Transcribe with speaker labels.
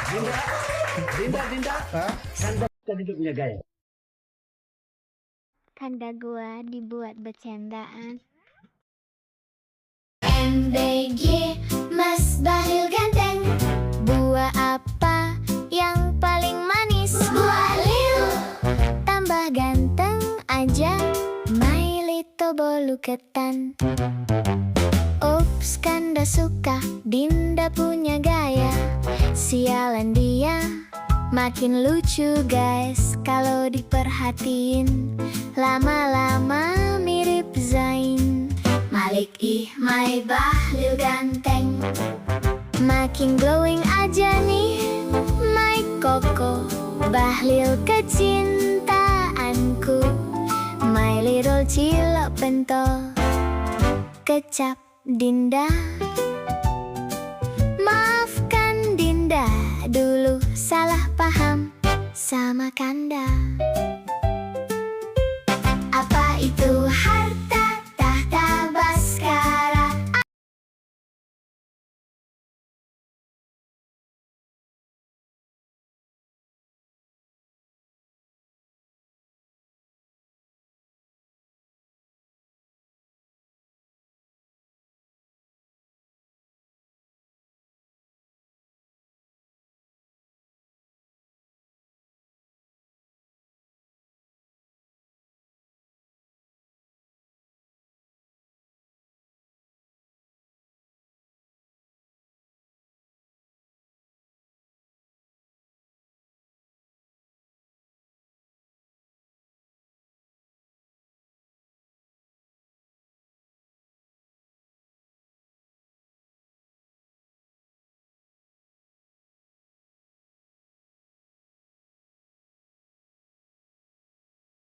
Speaker 1: Dinda, Dinda,
Speaker 2: Hah?
Speaker 1: Kanda tadi punya gaya.
Speaker 3: Kanda gua dibuat bercandaan.
Speaker 4: MBG Mas Bahlil ganteng. Buah apa yang paling manis? Buah lil. Tambah ganteng aja My Little Bolu Ketan. Ups, Kanda suka Dinda punya gaya. Sialan dia makin lucu guys. Kalau diperhatiin lama-lama mirip Zain Malik. Ih, My Bahlil ganteng. Makin glowing aja nih My Koko Bahlil kecintaanku. My Little Cilok Pentol Kecap Dinda. Maafkan Dinda dulu salah paham sama Kanda.